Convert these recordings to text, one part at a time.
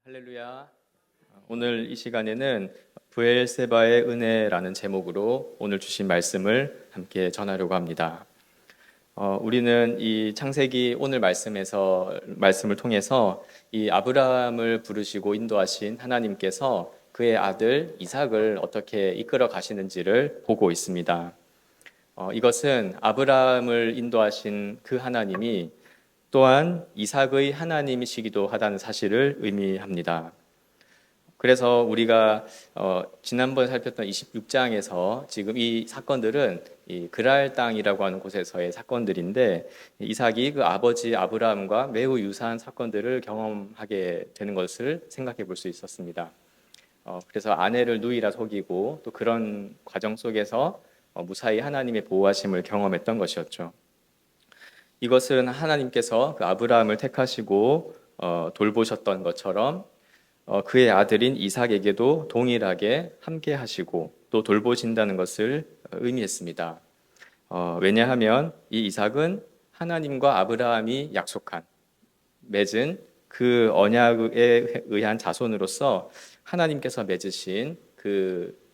할렐루야. 오늘 이 시간에는 브엘세바의 은혜라는 제목으로 오늘 주신 말씀을 함께 전하려고 합니다. 우리는 이 창세기 오늘 말씀을 통해서 이 아브라함을 부르시고 인도하신 하나님께서 그의 아들 이삭을 어떻게 이끌어 가시는지를 보고 있습니다. 이것은 아브라함을 인도하신 그 하나님이 또한 이삭의 하나님이시기도 하다는 사실을 의미합니다. 그래서 우리가 지난번에 살폈던 26장에서 지금 이 사건들은 이 그랄 땅이라고 하는 곳에서의 사건들인데, 이삭이 그 아버지 아브라함과 매우 유사한 사건들을 경험하게 되는 것을 생각해 볼 수 있었습니다. 그래서 아내를 누이라 속이고 또 그런 과정 속에서 무사히 하나님의 보호하심을 경험했던 것이었죠. 이것은 하나님께서 그 아브라함을 택하시고 돌보셨던 것처럼 그의 아들인 이삭에게도 동일하게 함께 하시고 또 돌보신다는 것을 의미했습니다. 왜냐하면 이 이삭은 하나님과 아브라함이 맺은 그 언약에 의한 자손으로서 하나님께서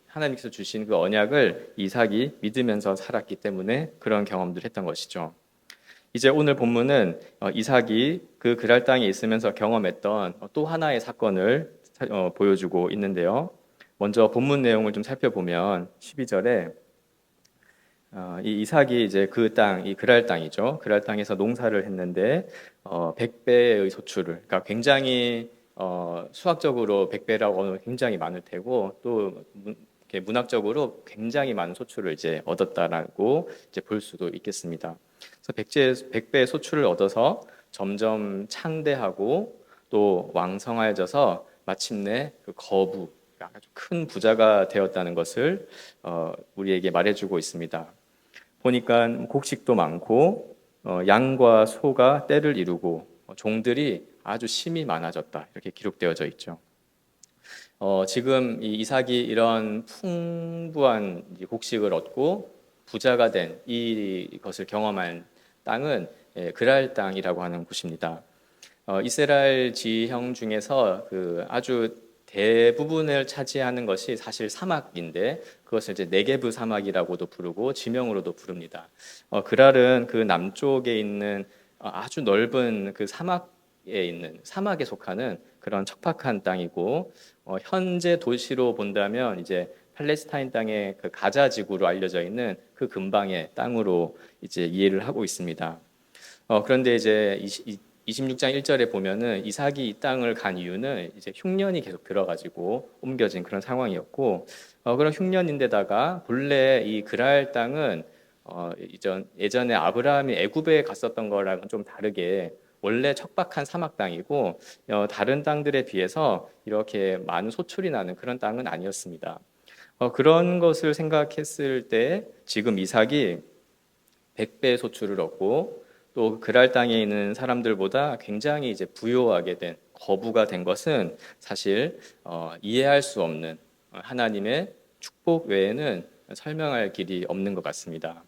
하나님께서 주신 그 언약을 이삭이 믿으면서 살았기 때문에 그런 경험들을 했던 것이죠. 이제 오늘 본문은 이삭이 그 그랄 땅에 있으면서 경험했던 또 하나의 사건을 보여주고 있는데요. 먼저 본문 내용을 좀 살펴보면 12절에 이 이삭이 이제 이 그랄 땅이죠. 그랄 땅에서 농사를 했는데 100배의 소출을, 그러니까 굉장히 수학적으로 100배라고 하면 굉장히 많을 테고 또 이렇게 문학적으로 굉장히 많은 소출을 이제 얻었다라고 이제 볼 수도 있겠습니다. 그래서 100배의 소출을 얻어서 점점 창대하고 또 왕성해져서 마침내 그 아주 큰 부자가 되었다는 것을 우리에게 말해주고 있습니다. 보니까 곡식도 많고 양과 소가 떼를 이루고 종들이 아주 심히 많아졌다, 이렇게 기록되어져 있죠. 지금 이 이삭이 이런 풍부한 곡식을 얻고 부자가 된 이것을 경험한 땅은 그랄 땅이라고 하는 곳입니다. 이스라엘 지형 중에서 그 아주 대부분을 차지하는 것이 사실 사막인데, 그것을 이제 네게브 사막이라고도 부르고 지명으로도 부릅니다. 그랄은 그 남쪽에 있는 아주 넓은 그 사막에 속하는 그런 척박한 땅이고, 현재 도시로 본다면 이제 팔레스타인 땅의 그 가자 지구로 알려져 있는 그 근방의 땅으로 이제 이해를 하고 있습니다. 그런데 이제 26장 1절에 보면은 이삭이 이 땅을 간 이유는 이제 흉년이 계속 들어가지고 옮겨진 그런 상황이었고, 그런 흉년인데다가 본래 이 그랄 땅은 예전에 아브라함이 애굽에 갔었던 거랑은 좀 다르게 원래 척박한 사막 땅이고, 다른 땅들에 비해서 이렇게 많은 소출이 나는 그런 땅은 아니었습니다. 그런 것을 생각했을 때 지금 이삭이 100배의 소출을 얻고 또 그랄 땅에 있는 사람들보다 굉장히 이제 부요하게 된, 거부가 된 것은 사실 이해할 수 없는 하나님의 축복 외에는 설명할 길이 없는 것 같습니다.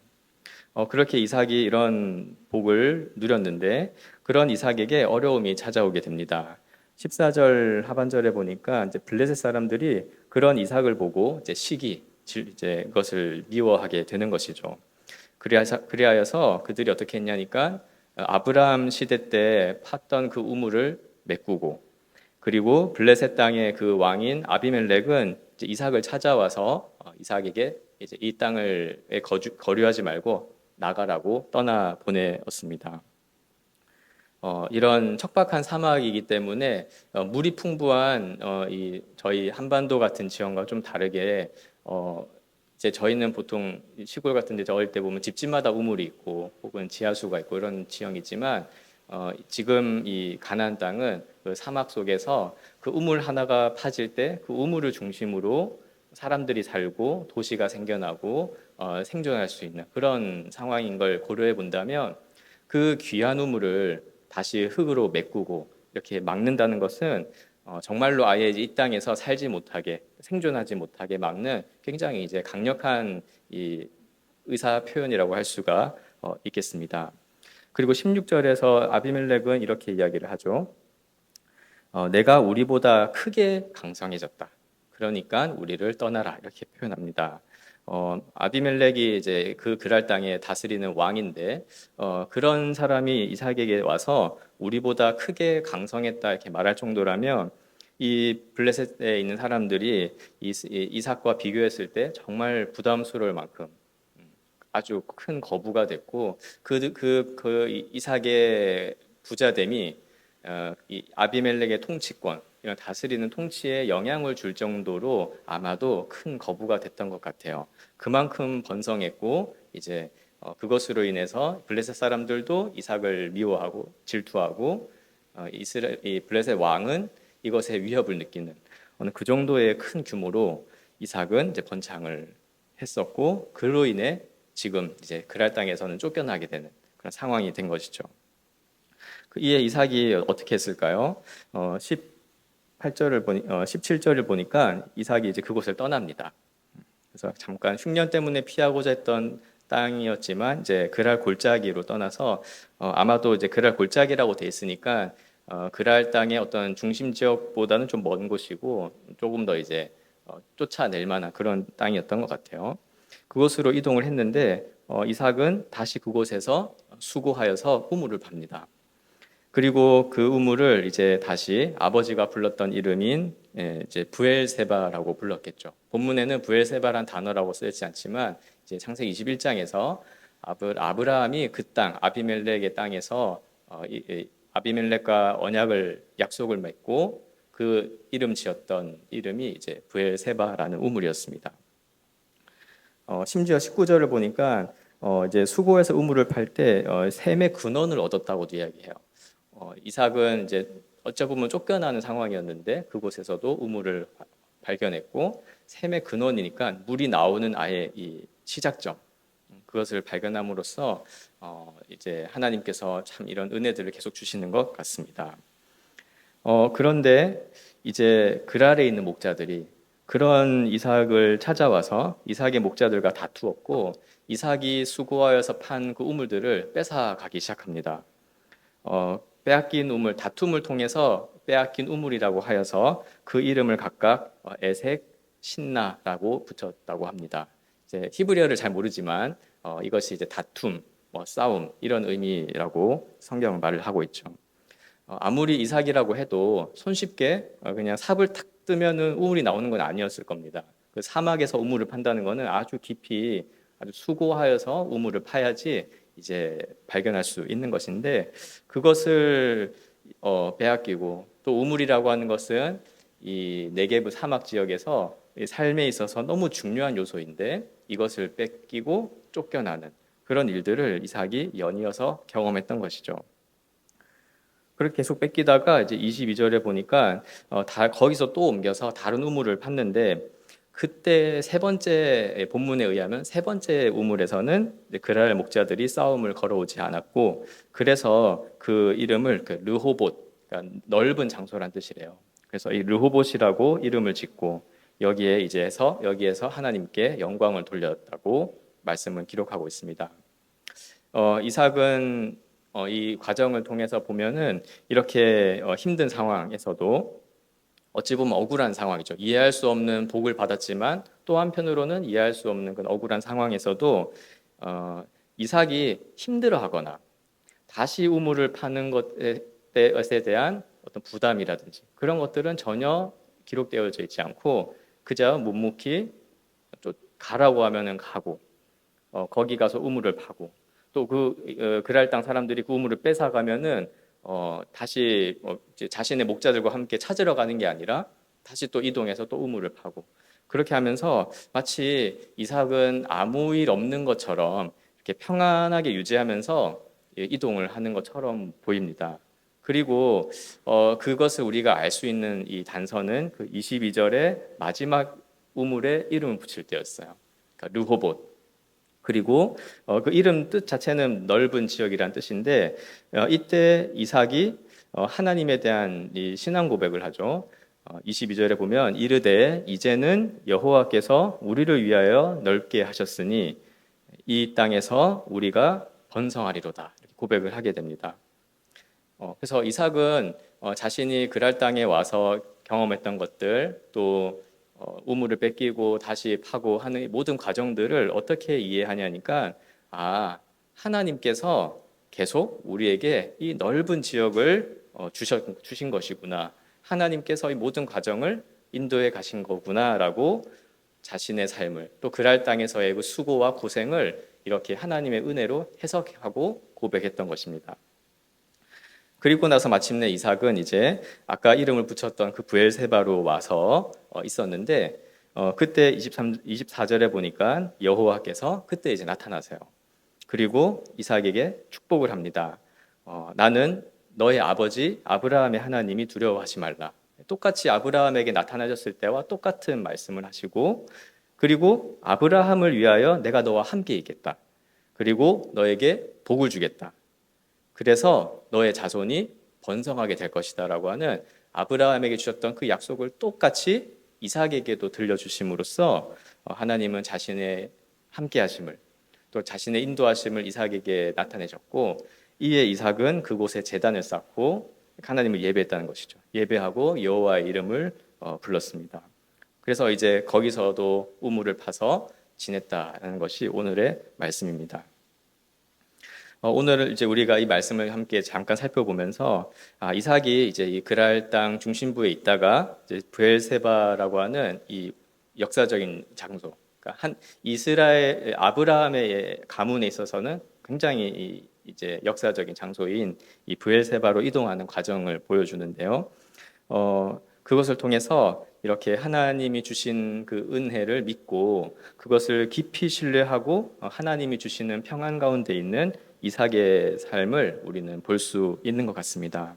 그렇게 이삭이 이런 복을 누렸는데 그런 이삭에게 어려움이 찾아오게 됩니다. 14절 하반절에 보니까 이제 블레셋 사람들이 그런 이삭을 보고 이제 그것을 미워하게 되는 것이죠. 그리하여서 그들이 어떻게 했냐니까 아브라함 시대 때 팠던 그 우물을 메꾸고, 그리고 블레셋 땅의 그 왕인 아비멜렉은 이제 이삭을 찾아와서 이삭에게 이제 이 땅을 거류하지 말고 나가라고 떠나 보내었습니다. 이런 척박한 사막이기 때문에 물이 풍부한 저희 한반도 같은 지형과 좀 다르게 이제 저희는 보통 시골 같은 데 어릴 때 보면 집집마다 우물이 있고 혹은 지하수가 있고 이런 지형이지만, 지금 이 가나안 땅은 그 사막 속에서 그 우물 하나가 파질 때 그 우물을 중심으로 사람들이 살고 도시가 생겨나고 생존할 수 있는 그런 상황인 걸 고려해 본다면, 그 귀한 우물을 다시 흙으로 메꾸고 이렇게 막는다는 것은 정말로 아예 이 땅에서 살지 못하게, 생존하지 못하게 막는 굉장히 이제 강력한 이 의사 표현이라고 할 수가 있겠습니다. 그리고 16절에서 아비멜렉은 이렇게 이야기를 하죠. 내가 우리보다 크게 강성해졌다. 그러니까 우리를 떠나라 이렇게 표현합니다. 아비멜렉이 이제 그 그랄 땅에 다스리는 왕인데 그런 사람이 이삭에게 와서 우리보다 크게 강성했다 이렇게 말할 정도라면 이 블레셋에 있는 사람들이 이삭과 비교했을 때 정말 부담스러울 만큼 아주 큰 거부가 됐고 그 이삭의 부자됨이 이 아비멜렉의 통치권 이런 다스리는 통치에 영향을 줄 정도로 아마도 큰 거부가 됐던 것 같아요. 그만큼 번성했고 이제 그것으로 인해서 블레셋 사람들도 이삭을 미워하고 질투하고 이 블레셋 왕은 이것에 위협을 느끼는 어느 그 정도의 큰 규모로 이삭은 이제 번창을 했었고 그로 인해 지금 이제 그랄 땅에서는 쫓겨나게 되는 그런 상황이 된 것이죠. 이에 이삭이 어떻게 했을까요? 17절을 보니까 이삭이 이제 그곳을 떠납니다. 그래서 잠깐 흉년 때문에 피하고자 했던 땅이었지만 이제 그랄 골짜기로 떠나서 아마도 이제 그랄 골짜기라고 돼 있으니까 그랄 땅의 어떤 중심 지역보다는 좀 먼 곳이고 조금 더 이제 쫓아낼 만한 그런 땅이었던 것 같아요. 그곳으로 이동을 했는데 이삭은 다시 그곳에서 수고하여서 우물을 팝니다. 그리고 그 우물을 이제 다시 아버지가 불렀던 이름인 이제 부엘세바라고 불렀겠죠. 본문에는 부엘세바란 단어라고 쓰여있지 않지만 이제 창세기 21장에서 아브라함이 그 땅 아비멜렉의 땅에서 아비멜렉과 언약을 약속을 맺고 그 이름 지었던 이름이 이제 부엘세바라는 우물이었습니다. 심지어 19절을 보니까 이제 수고해서 우물을 팔 때 샘의 근원을 얻었다고도 이야기해요. 이삭은 이제 어찌 보면 쫓겨나는 상황이었는데 그곳에서도 우물을 발견했고 샘의 근원이니까 물이 나오는 아예 이 시작점 그것을 발견함으로써 이제 하나님께서 참 이런 은혜들을 계속 주시는 것 같습니다. 그런데 이제 그랄에 있는 목자들이 그런 이삭을 찾아와서 이삭의 목자들과 다투었고 이삭이 수고하여서 판 그 우물들을 뺏어가기 시작합니다. 빼앗긴 우물, 다툼을 통해서 빼앗긴 우물이라고 하여서 그 이름을 각각 에색, 신나라고 붙였다고 합니다. 이제 히브리어를 잘 모르지만 이것이 이제 다툼, 싸움 이런 의미라고 성경은 말을 하고 있죠. 아무리 이삭이라고 해도 손쉽게 그냥 삽을 탁 뜨면은 우물이 나오는 건 아니었을 겁니다. 그 사막에서 우물을 판다는 거는 아주 깊이 아주 수고하여서 우물을 파야지 이제 발견할 수 있는 것인데 그것을 빼앗기고 또 우물이라고 하는 것은 이 네게브 사막 지역에서 삶에 있어서 너무 중요한 요소인데 이것을 뺏기고 쫓겨나는 그런 일들을 이삭이 연이어서 경험했던 것이죠. 그렇게 계속 뺏기다가 이제 22절에 보니까 거기서 또 옮겨서 다른 우물을 팠는데 그때 세 번째 본문에 의하면 세 번째 우물에서는 그랄 목자들이 싸움을 걸어오지 않았고 그래서 그 이름을 르호봇 그러니까 넓은 장소란 뜻이래요. 그래서 이 르호봇이라고 이름을 짓고 여기에서 하나님께 영광을 돌렸다고 말씀을 기록하고 있습니다. 이삭은 이 과정을 통해서 보면은 이렇게 힘든 상황에서도 어찌 보면 억울한 상황이죠. 이해할 수 없는 복을 받았지만 또 한편으로는 이해할 수 없는 그런 억울한 상황에서도 이삭이 힘들어하거나 다시 우물을 파는 것에 대한 어떤 부담이라든지 그런 것들은 전혀 기록되어져 있지 않고 그저 묵묵히 가라고 하면은 가고 거기 가서 우물을 파고 또 그랄 땅 사람들이 그 우물을 뺏어가면은 다시 이제 자신의 목자들과 함께 찾으러 가는 게 아니라 다시 또 이동해서 또 우물을 파고 그렇게 하면서 마치 이삭은 아무 일 없는 것처럼 이렇게 평안하게 유지하면서 이동을 하는 것처럼 보입니다. 그리고 그것을 우리가 알 수 있는 이 단서는 그 22절의 마지막 우물에 이름을 붙일 때였어요. 그러니까 르호봇. 그리고 그 이름 뜻 자체는 넓은 지역이란 뜻인데 이때 이삭이 하나님에 대한 이 신앙 고백을 하죠. 22절에 보면 이르되 이제는 여호와께서 우리를 위하여 넓게 하셨으니 이 땅에서 우리가 번성하리로다 이렇게 고백을 하게 됩니다. 그래서 이삭은 자신이 그랄 땅에 와서 경험했던 것들, 또 우물을 뺏기고 다시 파고 하는 이 모든 과정들을 어떻게 이해하냐니까, 하나님께서 계속 우리에게 이 넓은 지역을 주신 것이구나. 하나님께서 이 모든 과정을 인도해 가신 거구나라고 자신의 삶을, 또 그랄 땅에서의 그 수고와 고생을 이렇게 하나님의 은혜로 해석하고 고백했던 것입니다. 그리고 나서 마침내 이삭은 이제 아까 이름을 붙였던 그 브엘세바로 와서 있었는데, 그때 24절에 보니까 여호와께서 그때 이제 나타나세요. 그리고 이삭에게 축복을 합니다. 나는 너의 아버지 아브라함의 하나님이 두려워하지 말라. 똑같이 아브라함에게 나타나셨을 때와 똑같은 말씀을 하시고, 그리고 아브라함을 위하여 내가 너와 함께 있겠다. 그리고 너에게 복을 주겠다. 그래서 너의 자손이 번성하게 될 것이다 라고 하는 아브라함에게 주셨던 그 약속을 똑같이 이삭에게도 들려주심으로써 하나님은 자신의 함께 하심을, 또 자신의 인도하심을 이삭에게 나타내셨고, 이에 이삭은 그곳에 제단을 쌓고 하나님을 예배했다는 것이죠. 예배하고 여호와의 이름을 불렀습니다. 그래서 이제 거기서도 우물을 파서 지냈다라는 것이 오늘의 말씀입니다. 오늘 이제 우리가 이 말씀을 함께 잠깐 살펴보면서 이삭이 이제 이 그랄 땅 중심부에 있다가 이제 브엘세바라고 하는 이 역사적인 장소, 그러니까 한 이스라엘 아브라함의 가문에 있어서는 굉장히 이제 역사적인 장소인 이 브엘세바로 이동하는 과정을 보여주는데요. 그것을 통해서 이렇게 하나님이 주신 그 은혜를 믿고 그것을 깊이 신뢰하고 하나님이 주시는 평안 가운데 있는 이삭의 삶을 우리는 볼 수 있는 것 같습니다.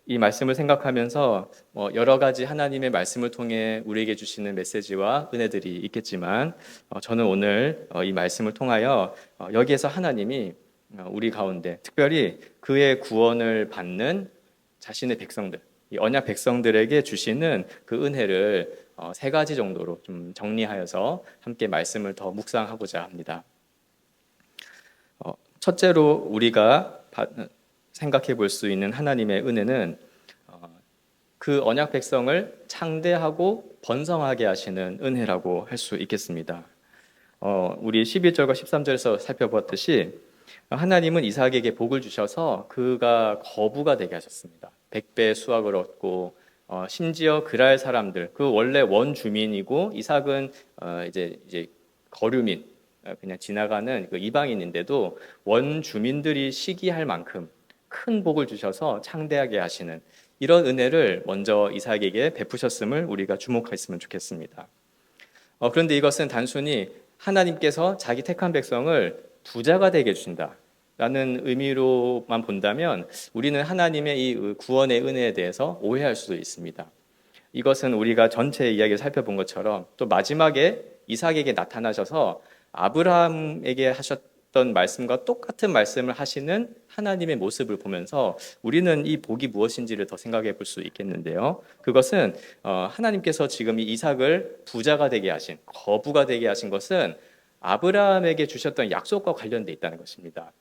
이 말씀을 생각하면서 여러 가지 하나님의 말씀을 통해 우리에게 주시는 메시지와 은혜들이 있겠지만, 저는 오늘 이 말씀을 통하여 여기에서 하나님이 우리 가운데 특별히 그의 구원을 받는 자신의 백성들, 이 언약 백성들에게 주시는 그 은혜를 세 가지 정도로 좀 정리하여서 함께 말씀을 더 묵상하고자 합니다. 첫째로 우리가 생각해 볼 수 있는 하나님의 은혜는 그 언약 백성을 창대하고 번성하게 하시는 은혜라고 할 수 있겠습니다. 우리 11절과 13절에서 살펴봤듯이 하나님은 이삭에게 복을 주셔서 그가 거부가 되게 하셨습니다. 100배의 수확을 얻고 심지어 그랄 사람들, 그 원래 원주민이고 이삭은 이제 거류민, 그냥 지나가는 그 이방인인데도 원주민들이 시기할 만큼 큰 복을 주셔서 창대하게 하시는 이런 은혜를 먼저 이삭에게 베푸셨음을 우리가 주목했으면 좋겠습니다. 그런데 이것은 단순히 하나님께서 자기 택한 백성을 부자가 되게 해주신다라는 의미로만 본다면 우리는 하나님의 이 구원의 은혜에 대해서 오해할 수도 있습니다. 이것은 우리가 전체 이야기를 살펴본 것처럼 또 마지막에 이삭에게 나타나셔서 아브라함에게 하셨던 말씀과 똑같은 말씀을 하시는 하나님의 모습을 보면서 우리는 이 복이 무엇인지를 더 생각해 볼 수 있겠는데요. 그것은 하나님께서 지금 이 이삭을 부자가 되게 하신, 거부가 되게 하신 것은 아브라함에게 주셨던 약속과 관련돼 있다는 것입니다.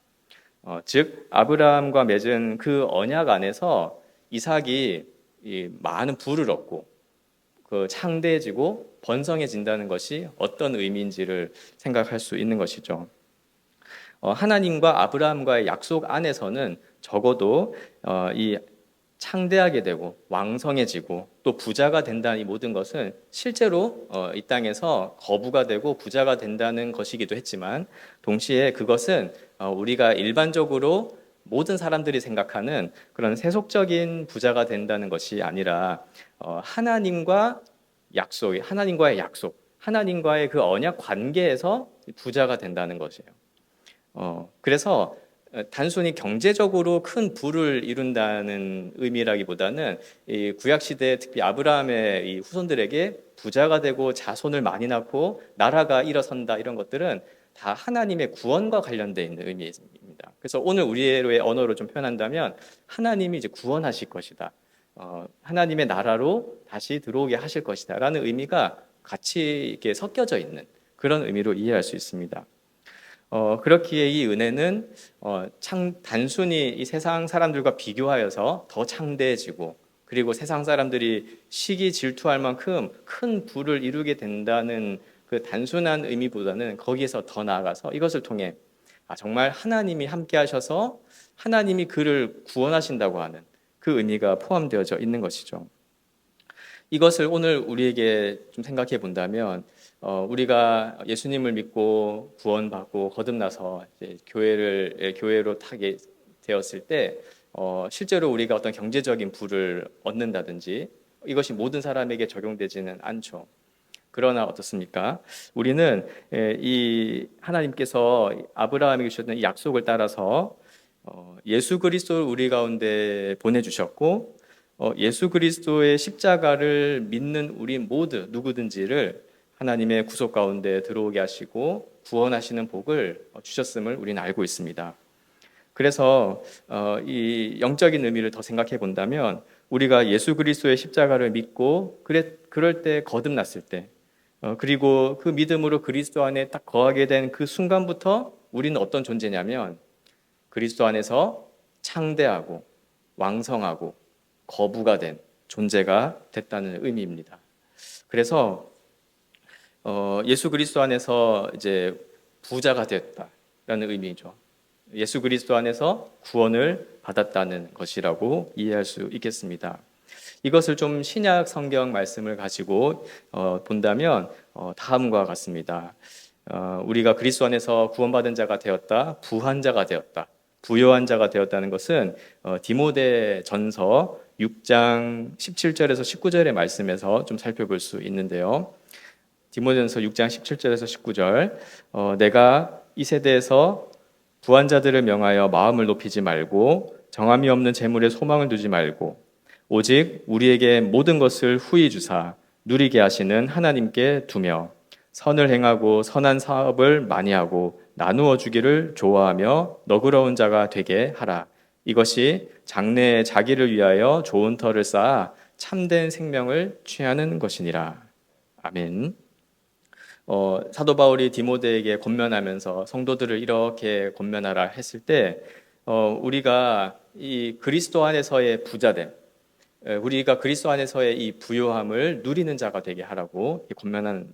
즉 아브라함과 맺은 그 언약 안에서 이삭이 많은 부를 얻고 그 창대해지고 번성해진다는 것이 어떤 의미인지를 생각할 수 있는 것이죠. 하나님과 아브라함과의 약속 안에서는 적어도 이 창대하게 되고 왕성해지고 또 부자가 된다는 이 모든 것은 실제로 이 땅에서 거부가 되고 부자가 된다는 것이기도 했지만, 동시에 그것은 우리가 일반적으로 모든 사람들이 생각하는 그런 세속적인 부자가 된다는 것이 아니라 하나님과의 약속, 하나님과의 그 언약 관계에서 부자가 된다는 것이에요. 그래서 단순히 경제적으로 큰 부를 이룬다는 의미라기보다는 이 구약 시대 특히 아브라함의 이 후손들에게 부자가 되고 자손을 많이 낳고 나라가 일어선다, 이런 것들은 다 하나님의 구원과 관련되어 있는 의미입니다. 그래서 오늘 우리의 언어로 좀 표현한다면 하나님이 이제 구원하실 것이다, 하나님의 나라로 다시 들어오게 하실 것이다 라는 의미가 같이 이렇게 섞여져 있는 그런 의미로 이해할 수 있습니다. 그렇기에 이 은혜는 단순히 이 세상 사람들과 비교하여서 더 창대해지고, 그리고 세상 사람들이 시기 질투할 만큼 큰 부를 이루게 된다는 그 단순한 의미보다는 거기에서 더 나아가서 이것을 통해 정말 하나님이 함께 하셔서 하나님이 그를 구원하신다고 하는 그 의미가 포함되어져 있는 것이죠. 이것을 오늘 우리에게 좀 생각해 본다면, 우리가 예수님을 믿고 구원받고 거듭나서 이제 교회로 타게 되었을 때, 실제로 우리가 어떤 경제적인 부를 얻는다든지 이것이 모든 사람에게 적용되지는 않죠. 그러나 어떻습니까? 우리는 이 하나님께서 아브라함에게 주셨던 이 약속을 따라서 예수 그리스도를 우리 가운데 보내주셨고, 예수 그리스도의 십자가를 믿는 우리 모두 누구든지를 하나님의 구속 가운데 들어오게 하시고 구원하시는 복을 주셨음을 우리는 알고 있습니다. 그래서 이 영적인 의미를 더 생각해 본다면, 우리가 예수 그리스도의 십자가를 믿고 그럴 때 거듭났을 때, 그리고 그 믿음으로 그리스도 안에 딱 거하게 된 그 순간부터 우리는 어떤 존재냐면 그리스도 안에서 창대하고 왕성하고 거부가 된 존재가 됐다는 의미입니다. 그래서 예수 그리스도 안에서 이제 부자가 되었다라는 의미죠. 예수 그리스도 안에서 구원을 받았다는 것이라고 이해할 수 있겠습니다. 이것을 좀 신약 성경 말씀을 가지고 본다면 다음과 같습니다. 우리가 그리스도 안에서 구원받은 자가 되었다, 부한 자가 되었다, 부요한 자가 되었다는 것은 디모데 전서 6장 17절에서 19절의 말씀에서 좀 살펴볼 수 있는데요. 디모데전서 6장 17절에서 19절, 내가 이 세대에서 부한 자들을 명하여 마음을 높이지 말고 정함이 없는 재물에 소망을 두지 말고 오직 우리에게 모든 것을 후히 주사 누리게 하시는 하나님께 두며 선을 행하고 선한 사업을 많이 하고 나누어 주기를 좋아하며 너그러운 자가 되게 하라. 이것이 장래에 자기를 위하여 좋은 터를 쌓아 참된 생명을 취하는 것이니라. 아멘. 사도 바울이 디모데에게 권면하면서 성도들을 이렇게 권면하라 했을 때, 우리가 이 그리스도 안에서의 부자됨, 우리가 그리스도 안에서의 이 부요함을 누리는 자가 되게 하라고 권면한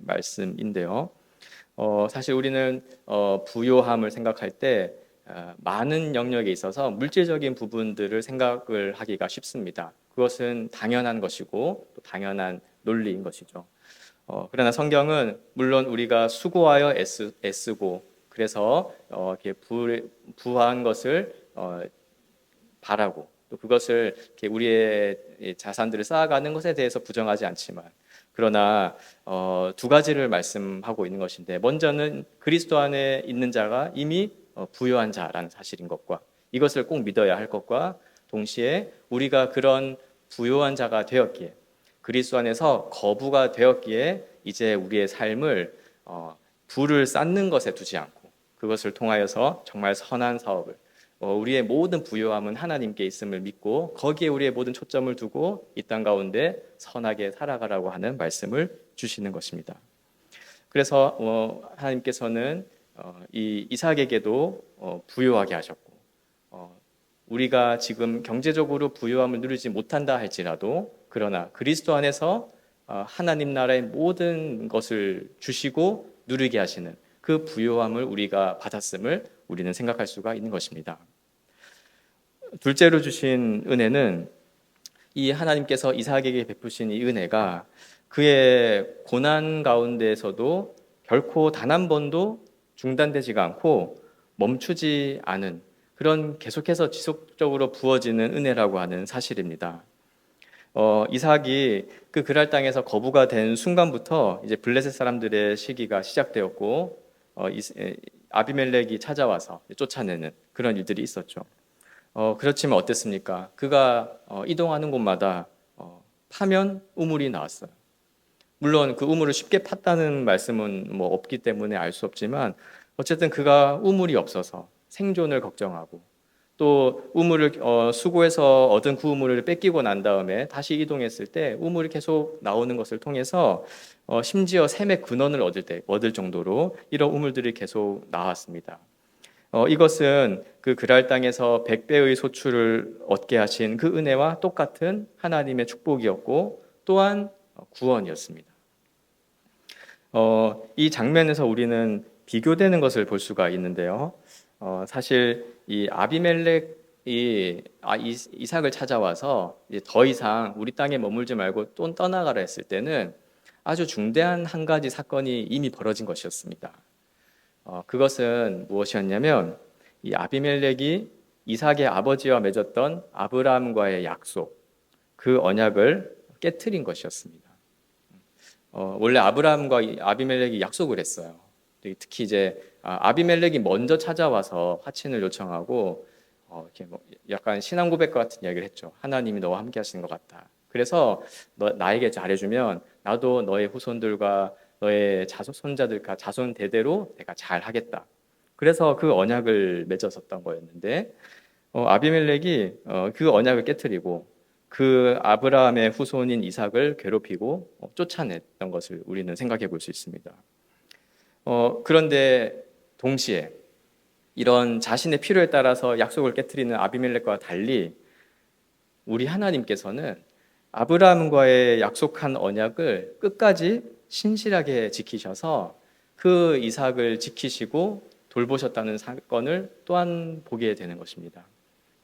말씀인데요. 사실 우리는 부요함을 생각할 때 많은 영역에 있어서 물질적인 부분들을 생각을 하기가 쉽습니다. 그것은 당연한 것이고 또 당연한 논리인 것이죠. 그러나 성경은 물론 우리가 수고하여 애쓰고 그래서 이렇게 부한 것을 바라고 또 그것을 이렇게 우리의 자산들을 쌓아가는 것에 대해서 부정하지 않지만, 그러나 두 가지를 말씀하고 있는 것인데, 먼저는 그리스도 안에 있는 자가 이미 부요한 자라는 사실인 것과 이것을 꼭 믿어야 할 것과 동시에 우리가 그런 부요한 자가 되었기에 그리스도 안에서 거부가 되었기에 이제 우리의 삶을 부를 쌓는 것에 두지 않고 그것을 통하여서 정말 선한 사업을, 우리의 모든 부요함은 하나님께 있음을 믿고 거기에 우리의 모든 초점을 두고 이 땅 가운데 선하게 살아가라고 하는 말씀을 주시는 것입니다. 그래서 하나님께서는 이 이삭에게도 부요하게 하셨고, 우리가 지금 경제적으로 부요함을 누리지 못한다 할지라도 그러나 그리스도 안에서 하나님 나라의 모든 것을 주시고 누리게 하시는 그 부요함을 우리가 받았음을 우리는 생각할 수가 있는 것입니다. 둘째로 주신 은혜는, 이 하나님께서 이삭에게 베푸신 이 은혜가 그의 고난 가운데에서도 결코 단 한 번도 중단되지가 않고 멈추지 않은 그런 계속해서 지속적으로 부어지는 은혜라고 하는 사실입니다. 이삭이 그 그랄 땅에서 거부가 된 순간부터 이제 블레셋 사람들의 시기가 시작되었고, 아비멜렉이 찾아와서 쫓아내는 그런 일들이 있었죠. 그렇지만 어땠습니까? 그가 이동하는 곳마다 파면 우물이 나왔어요. 물론 그 우물을 쉽게 팠다는 말씀은 없기 때문에 알 수 없지만, 어쨌든 그가 우물이 없어서 생존을 걱정하고 또 우물을 수고해서 얻은 그 우물을 뺏기고 난 다음에 다시 이동했을 때 우물이 계속 나오는 것을 통해서 심지어 샘의 근원을 얻을 정도로 이런 우물들이 계속 나왔습니다. 이것은 그 그랄 땅에서 100배의 소출을 얻게 하신 그 은혜와 똑같은 하나님의 축복이었고 또한 구원이었습니다. 이 장면에서 우리는 비교되는 것을 볼 수가 있는데요. 사실 이 아비멜렉이 이삭을 찾아와서 이제 더 이상 우리 땅에 머물지 말고 또 떠나가라 했을 때는 아주 중대한 한 가지 사건이 이미 벌어진 것이었습니다. 그것은 무엇이었냐면 이 아비멜렉이 이삭의 아버지와 맺었던 아브라함과의 약속, 그 언약을 깨트린 것이었습니다. 원래 아브라함과 아비멜렉이 약속을 했어요. 특히 이제 아비멜렉이 먼저 찾아와서 화친을 요청하고 이렇게 뭐 약간 신앙 고백과 같은 이야기를 했죠. 하나님이 너와 함께 하시는 것 같다. 그래서 나에게 잘해주면 나도 너의 후손들과 너의 손자들과 자손 대대로 내가 잘 하겠다. 그래서 그 언약을 맺었었던 거였는데 아비멜렉이 그 언약을 깨트리고 그 아브라함의 후손인 이삭을 괴롭히고 쫓아냈던 것을 우리는 생각해 볼 수 있습니다. 그런데 동시에 이런 자신의 필요에 따라서 약속을 깨트리는 아비멜렉과 달리 우리 하나님께서는 아브라함과의 약속한 언약을 끝까지 신실하게 지키셔서 그 이삭을 지키시고 돌보셨다는 사건을 또한 보게 되는 것입니다.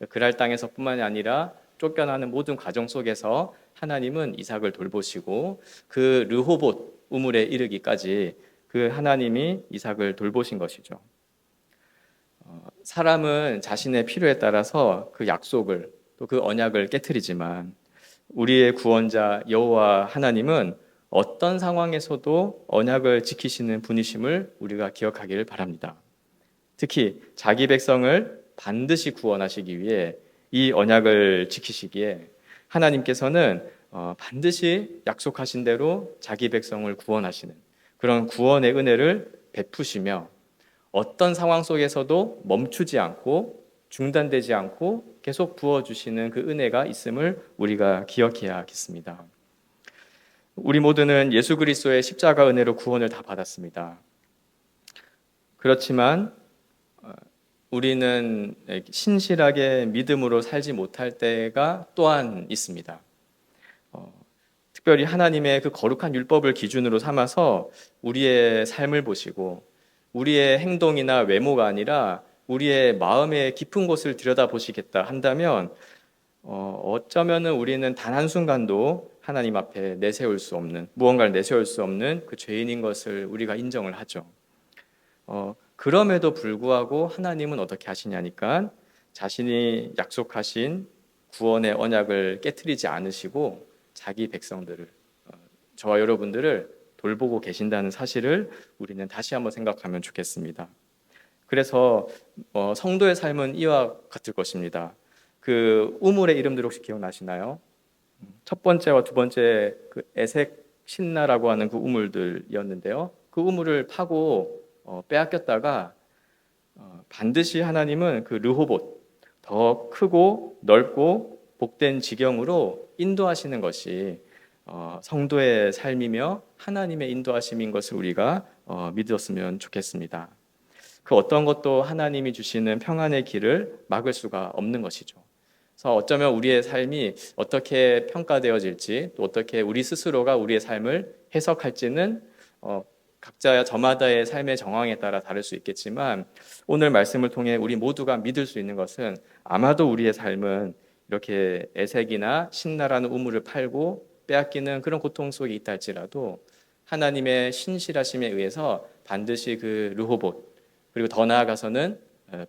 그랄 땅에서뿐만이 아니라 쫓겨나는 모든 과정 속에서 하나님은 이삭을 돌보시고 그 르호봇 우물에 이르기까지 그 하나님이 이삭을 돌보신 것이죠. 사람은 자신의 필요에 따라서 그 약속을 또 그 언약을 깨트리지만 우리의 구원자 여호와 하나님은 어떤 상황에서도 언약을 지키시는 분이심을 우리가 기억하기를 바랍니다. 특히 자기 백성을 반드시 구원하시기 위해 이 언약을 지키시기에 하나님께서는 반드시 약속하신 대로 자기 백성을 구원하시는 그런 구원의 은혜를 베푸시며 어떤 상황 속에서도 멈추지 않고 중단되지 않고 계속 부어주시는 그 은혜가 있음을 우리가 기억해야겠습니다. 우리 모두는 예수 그리스도의 십자가 은혜로 구원을 다 받았습니다. 그렇지만 우리는 신실하게 믿음으로 살지 못할 때가 또한 있습니다. 특별히 하나님의 그 거룩한 율법을 기준으로 삼아서 우리의 삶을 보시고 우리의 행동이나 외모가 아니라 우리의 마음의 깊은 곳을 들여다보시겠다 한다면 어쩌면은 우리는 단 한순간도 하나님 앞에 내세울 수 없는 무언가를 내세울 수 없는 그 죄인인 것을 우리가 인정을 하죠. 그럼에도 불구하고 하나님은 어떻게 하시냐니까 자신이 약속하신 구원의 언약을 깨트리지 않으시고 자기 백성들을 저와 여러분들을 돌보고 계신다는 사실을 우리는 다시 한번 생각하면 좋겠습니다. 그래서 성도의 삶은 이와 같을 것입니다. 그 우물의 이름들 혹시 기억나시나요? 첫 번째와 두 번째 그 에색 신나라고 하는 그 우물들이었는데요. 그 우물을 파고 빼앗겼다가 반드시 하나님은 그 르호봇 더 크고 넓고 복된 지경으로 인도하시는 것이 성도의 삶이며 하나님의 인도하심인 것을 우리가 믿었으면 좋겠습니다. 그 어떤 것도 하나님이 주시는 평안의 길을 막을 수가 없는 것이죠. 그래서 어쩌면 우리의 삶이 어떻게 평가되어질지 또 어떻게 우리 스스로가 우리의 삶을 해석할지는 각자 저마다의 삶의 정황에 따라 다를 수 있겠지만 오늘 말씀을 통해 우리 모두가 믿을 수 있는 것은 아마도 우리의 삶은 이렇게 에색이나 신나라는 우물을 팔고 빼앗기는 그런 고통 속에 있다 할지라도 하나님의 신실하심에 의해서 반드시 그 르호봇 그리고 더 나아가서는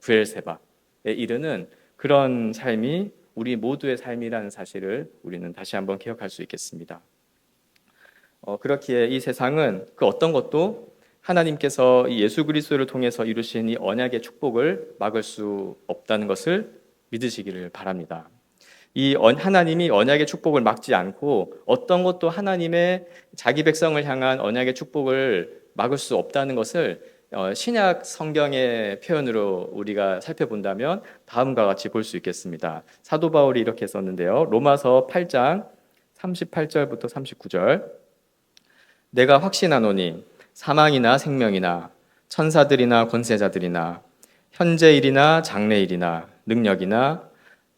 브엘세바에 이르는 그런 삶이 우리 모두의 삶이라는 사실을 우리는 다시 한번 기억할 수 있겠습니다. 그렇기에 이 세상은 그 어떤 것도 하나님께서 예수 그리스도를 통해서 이루신 이 언약의 축복을 막을 수 없다는 것을 믿으시기를 바랍니다. 이 하나님이 언약의 축복을 막지 않고 어떤 것도 하나님의 자기 백성을 향한 언약의 축복을 막을 수 없다는 것을 신약 성경의 표현으로 우리가 살펴본다면 다음과 같이 볼 수 있겠습니다. 사도 바울이 이렇게 썼는데요. 로마서 8장 38절부터 39절. 내가 확신하노니 사망이나 생명이나 천사들이나 권세자들이나 현재일이나 장래일이나 능력이나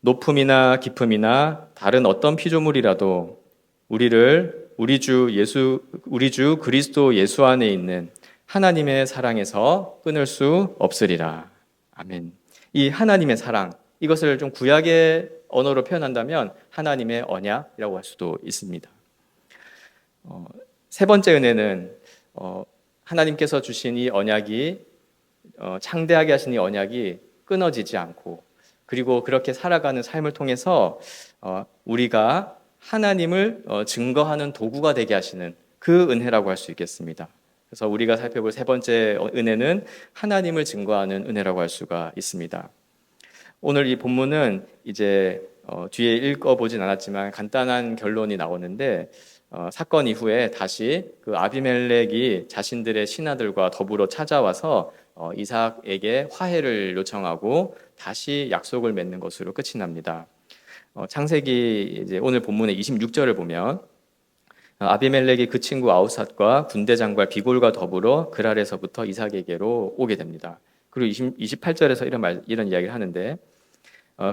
높음이나 깊음이나 다른 어떤 피조물이라도 우리를 우리 주 그리스도 예수 안에 있는 하나님의 사랑에서 끊을 수 없으리라. 아멘. 이 하나님의 사랑, 이것을 좀 구약의 언어로 표현한다면 하나님의 언약이라고 할 수도 있습니다. 세 번째 은혜는 하나님께서 주신 이 언약이 창대하게 하신 이 언약이 끊어지지 않고, 그리고 그렇게 살아가는 삶을 통해서 우리가 하나님을 증거하는 도구가 되게 하시는 그 은혜라고 할 수 있겠습니다. 그래서 우리가 살펴볼 세 번째 은혜는 하나님을 증거하는 은혜라고 할 수가 있습니다. 오늘 이 본문은 이제 뒤에 읽어보진 않았지만 간단한 결론이 나오는데, 사건 이후에 다시 그 아비멜렉이 자신들의 신하들과 더불어 찾아와서 이삭에게 화해를 요청하고 다시 약속을 맺는 것으로 끝이 납니다. 창세기 이제 오늘 본문의 26절을 보면 아비멜렉이 그 친구 아우삿과 군대 장관 비골과 더불어 그랄에서부터 이삭에게로 오게 됩니다. 그리고 28절에서 이런 이야기를 하는데,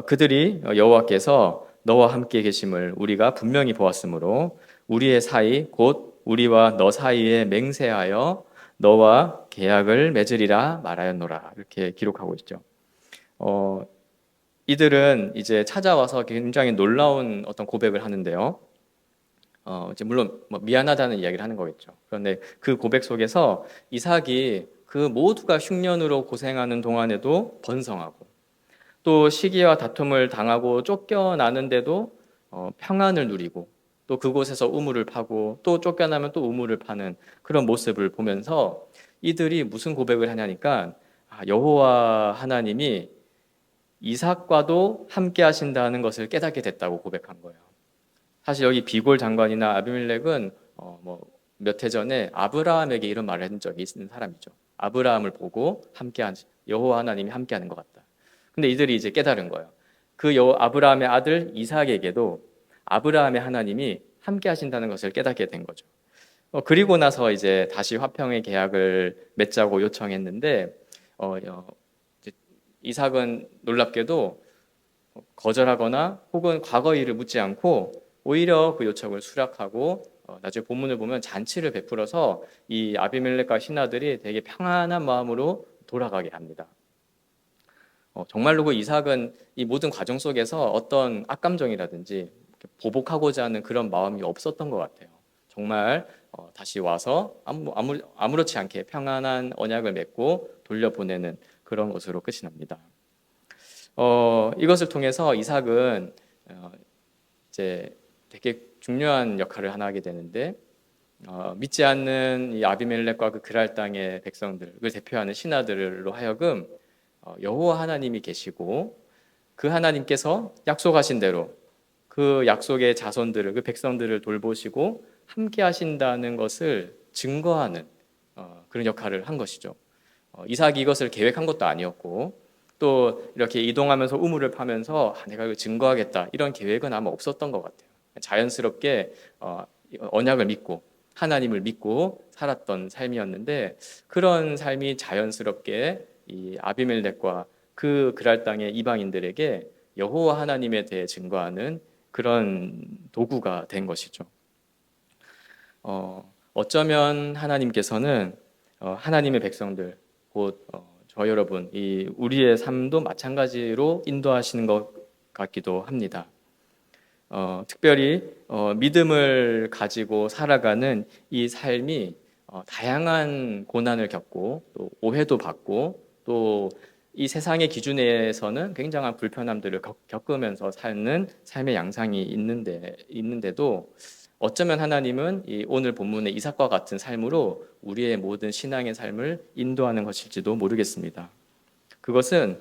그들이 여호와께서 너와 함께 계심을 우리가 분명히 보았으므로 우리의 사이 곧 우리와 너 사이에 맹세하여 너와 계약을 맺으리라 말하였노라, 이렇게 기록하고 있죠. 이들은 이제 찾아와서 굉장히 놀라운 어떤 고백을 하는데요. 이제 물론 미안하다는 이야기를 하는 거겠죠. 그런데 그 고백 속에서 이삭이 그 모두가 흉년으로 고생하는 동안에도 번성하고, 또 시기와 다툼을 당하고 쫓겨나는데도 평안을 누리고, 또 그곳에서 우물을 파고 또 쫓겨나면 또 우물을 파는 그런 모습을 보면서 이들이 무슨 고백을 하냐니까, 여호와 하나님이 이삭과도 함께 하신다는 것을 깨닫게 됐다고 고백한 거예요. 사실 여기 비골 장관이나 아비멜렉은 몇 해 전에 아브라함에게 이런 말을 한 적이 있는 사람이죠. 아브라함을 보고 여호와 하나님이 함께하는 것 같다. 근데 이들이 이제 깨달은 거예요. 그 아브라함의 아들 이삭에게도 아브라함의 하나님이 함께하신다는 것을 깨닫게 된 거죠. 그리고 나서 이제 다시 화평의 계약을 맺자고 요청했는데, 이삭은 놀랍게도 거절하거나 혹은 과거 일을 묻지 않고 오히려 그 요청을 수락하고, 나중에 본문을 보면 잔치를 베풀어서 이 아비멜렉과 신하들이 되게 평안한 마음으로 돌아가게 합니다. 정말로 그 이삭은 이 모든 과정 속에서 어떤 악감정이라든지 보복하고자 하는 그런 마음이 없었던 것 같아요. 정말 다시 와서 아무렇지 않게 평안한 언약을 맺고 돌려보내는 그런 것으로 끝이 납니다. 이것을 통해서 이삭은 이제 되게 중요한 역할을 하나 하게 되는데, 믿지 않는 이 아비멜렉과 그 그랄 땅의 백성들을 대표하는 신하들로 하여금 여호와 하나님이 계시고 그 하나님께서 약속하신 대로 그 약속의 자손들을, 그 백성들을 돌보시고 함께 하신다는 것을 증거하는 그런 역할을 한 것이죠. 이삭이 이것을 계획한 것도 아니었고, 또 이렇게 이동하면서 우물을 파면서 내가 이거 증거하겠다 이런 계획은 아마 없었던 것 같아요. 자연스럽게 언약을 믿고 하나님을 믿고 살았던 삶이었는데, 그런 삶이 자연스럽게 이 아비멜렉과 그 그랄 땅의 이방인들에게 여호와 하나님에 대해 증거하는 그런 도구가 된 것이죠. 어쩌면 하나님께서는 하나님의 백성들, 곧 저 여러분, 이 우리의 삶도 마찬가지로 인도하시는 것 같기도 합니다. 특별히 믿음을 가지고 살아가는 이 삶이 다양한 고난을 겪고 또 오해도 받고 또 이 세상의 기준에서는 굉장한 불편함들을 겪으면서 사는 삶의 양상이 있는데도 어쩌면 하나님은 이 오늘 본문의 이삭과 같은 삶으로 우리의 모든 신앙의 삶을 인도하는 것일지도 모르겠습니다. 그것은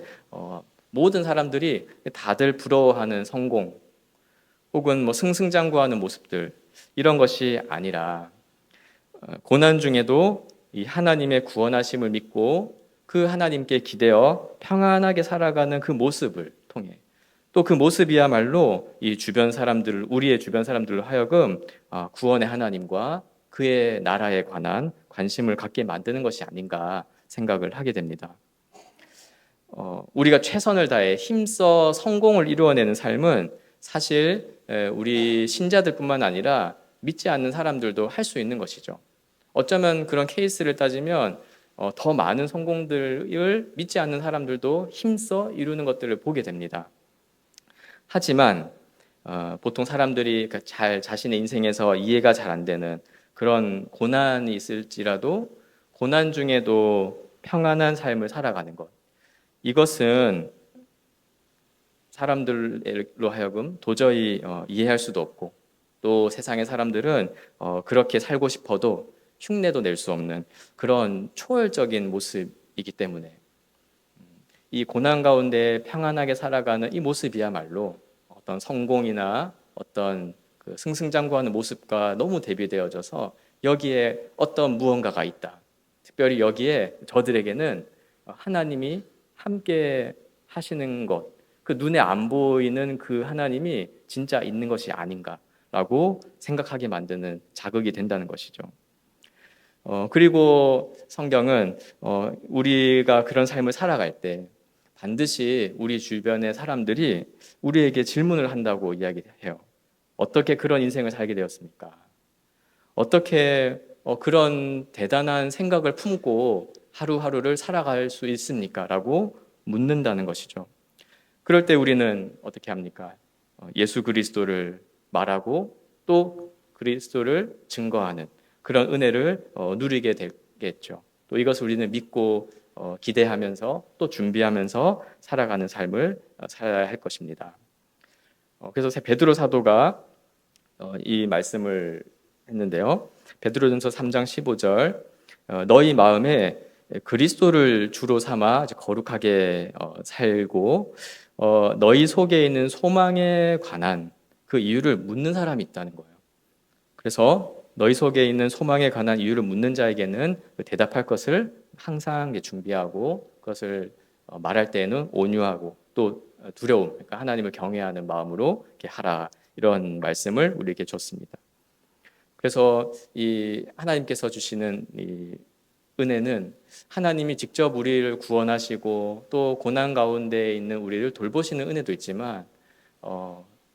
모든 사람들이 다들 부러워하는 성공 혹은 승승장구하는 모습들, 이런 것이 아니라 고난 중에도 이 하나님의 구원하심을 믿고 그 하나님께 기대어 평안하게 살아가는 그 모습을 통해 또 그 모습이야말로 이 주변 사람들, 우리의 주변 사람들로 하여금 구원의 하나님과 그의 나라에 관한 관심을 갖게 만드는 것이 아닌가 생각을 하게 됩니다. 우리가 최선을 다해 힘써 성공을 이루어내는 삶은 사실 우리 신자들뿐만 아니라 믿지 않는 사람들도 할 수 있는 것이죠. 어쩌면 그런 케이스를 따지면 더 많은 성공들을 믿지 않는 사람들도 힘써 이루는 것들을 보게 됩니다. 하지만 보통 사람들이 자신의 인생에서 이해가 잘 안 되는 그런 고난이 있을지라도 고난 중에도 평안한 삶을 살아가는 것, 이것은 사람들로 하여금 도저히 이해할 수도 없고 또 세상의 사람들은 그렇게 살고 싶어도 흉내도 낼 수 없는 그런 초월적인 모습이기 때문에 이 고난 가운데 평안하게 살아가는 이 모습이야말로 어떤 성공이나 어떤 그 승승장구하는 모습과 너무 대비되어져서 여기에 어떤 무언가가 있다. 특별히 여기에 저들에게는 하나님이 함께 하시는 것, 그 눈에 안 보이는 그 하나님이 진짜 있는 것이 아닌가라고 생각하게 만드는 자극이 된다는 것이죠. 그리고 성경은 우리가 그런 삶을 살아갈 때 반드시 우리 주변의 사람들이 우리에게 질문을 한다고 이야기해요. 어떻게 그런 인생을 살게 되었습니까? 어떻게 그런 대단한 생각을 품고 하루하루를 살아갈 수 있습니까? 라고 묻는다는 것이죠. 그럴 때 우리는 어떻게 합니까? 예수 그리스도를 말하고 또 그리스도를 증거하는 그런 은혜를 누리게 되겠죠. 또 이것을 우리는 믿고 기대하면서 또 준비하면서 살아가는 삶을 살아야 할 것입니다. 그래서 베드로 사도가 이 말씀을 했는데요. 베드로전서 3장 15절 너희 마음에 그리스도를 주로 삼아 거룩하게 살고 너희 속에 있는 소망에 관한 그 이유를 묻는 사람이 있다는 거예요. 그래서 너희 속에 있는 소망에 관한 이유를 묻는 자에게는 대답할 것을 항상 준비하고 그것을 말할 때에는 온유하고 또 두려움, 그러니까 하나님을 경외하는 마음으로 이렇게 하라, 이런 말씀을 우리에게 줬습니다. 그래서 이 하나님께서 주시는 이 은혜는 하나님이 직접 우리를 구원하시고 또 고난 가운데 있는 우리를 돌보시는 은혜도 있지만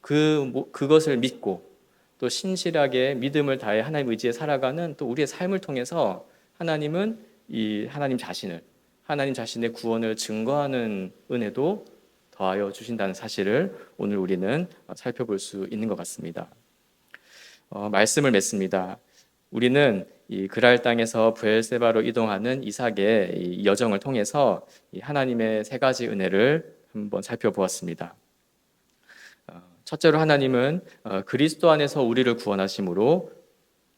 그것을 믿고 또 신실하게 믿음을 다해 하나님 의지에 살아가는 또 우리의 삶을 통해서 하나님은 이 하나님 자신의 구원을 증거하는 은혜도 더하여 주신다는 사실을 오늘 우리는 살펴볼 수 있는 것 같습니다. 말씀을 맺습니다. 우리는 이 그랄 땅에서 브엘세바로 이동하는 이삭의 이 여정을 통해서 이 하나님의 세 가지 은혜를 한번 살펴보았습니다. 첫째로 하나님은 그리스도 안에서 우리를 구원하심으로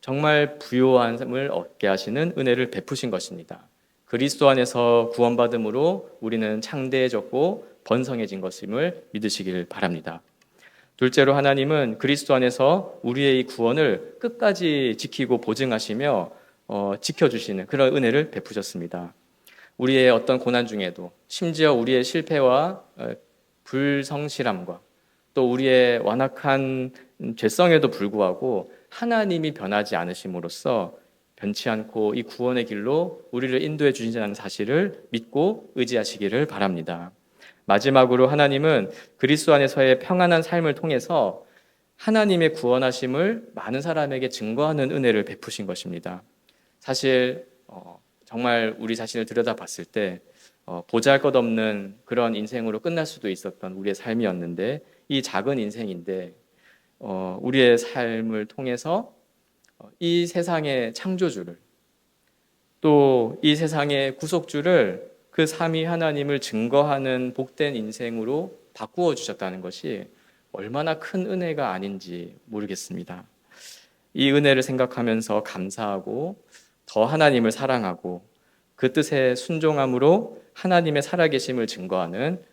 정말 부요함을 얻게 하시는 은혜를 베푸신 것입니다. 그리스도 안에서 구원받음으로 우리는 창대해졌고 번성해진 것임을 믿으시길 바랍니다. 둘째로 하나님은 그리스도 안에서 우리의 이 구원을 끝까지 지키고 보증하시며 지켜주시는 그런 은혜를 베푸셨습니다. 우리의 어떤 고난 중에도 심지어 우리의 실패와 불성실함과 또 우리의 완악한 죄성에도 불구하고 하나님이 변하지 않으심으로써 변치 않고 이 구원의 길로 우리를 인도해 주신다는 사실을 믿고 의지하시기를 바랍니다. 마지막으로 하나님은 그리스도 안에서의 평안한 삶을 통해서 하나님의 구원하심을 많은 사람에게 증거하는 은혜를 베푸신 것입니다. 사실 정말 우리 자신을 들여다봤을 때 보잘것없는 그런 인생으로 끝날 수도 있었던 우리의 삶이었는데 이 작은 인생인데 우리의 삶을 통해서 이 세상의 창조주를 또 이 세상의 구속주를 그 삼위 하나님을 증거하는 복된 인생으로 바꾸어 주셨다는 것이 얼마나 큰 은혜가 아닌지 모르겠습니다. 이 은혜를 생각하면서 감사하고 더 하나님을 사랑하고 그 뜻에 순종함으로 하나님의 살아계심을 증거하는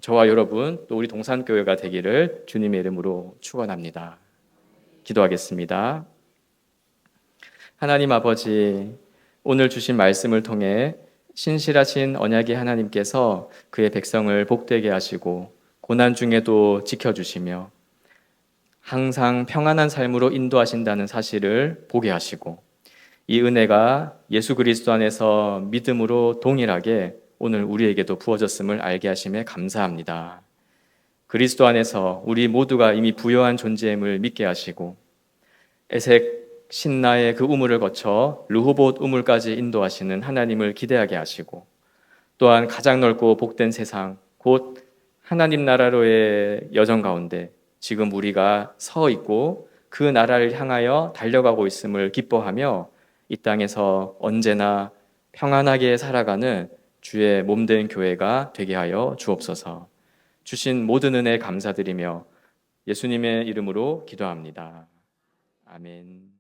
저와 여러분 또 우리 동산교회가 되기를 주님의 이름으로 축원합니다. 기도하겠습니다. 하나님 아버지, 오늘 주신 말씀을 통해 신실하신 언약의 하나님께서 그의 백성을 복되게 하시고 고난 중에도 지켜주시며 항상 평안한 삶으로 인도하신다는 사실을 보게 하시고 이 은혜가 예수 그리스도 안에서 믿음으로 동일하게 오늘 우리에게도 부어졌음을 알게 하심에 감사합니다. 그리스도 안에서 우리 모두가 이미 부요한 존재임을 믿게 하시고 에색 신나의 그 우물을 거쳐 르호봇 우물까지 인도하시는 하나님을 기대하게 하시고 또한 가장 넓고 복된 세상 곧 하나님 나라로의 여정 가운데 지금 우리가 서 있고 그 나라를 향하여 달려가고 있음을 기뻐하며 이 땅에서 언제나 평안하게 살아가는 주의 몸된 교회가 되게 하여 주옵소서. 주신 모든 은혜 감사드리며 예수님의 이름으로 기도합니다. 아멘.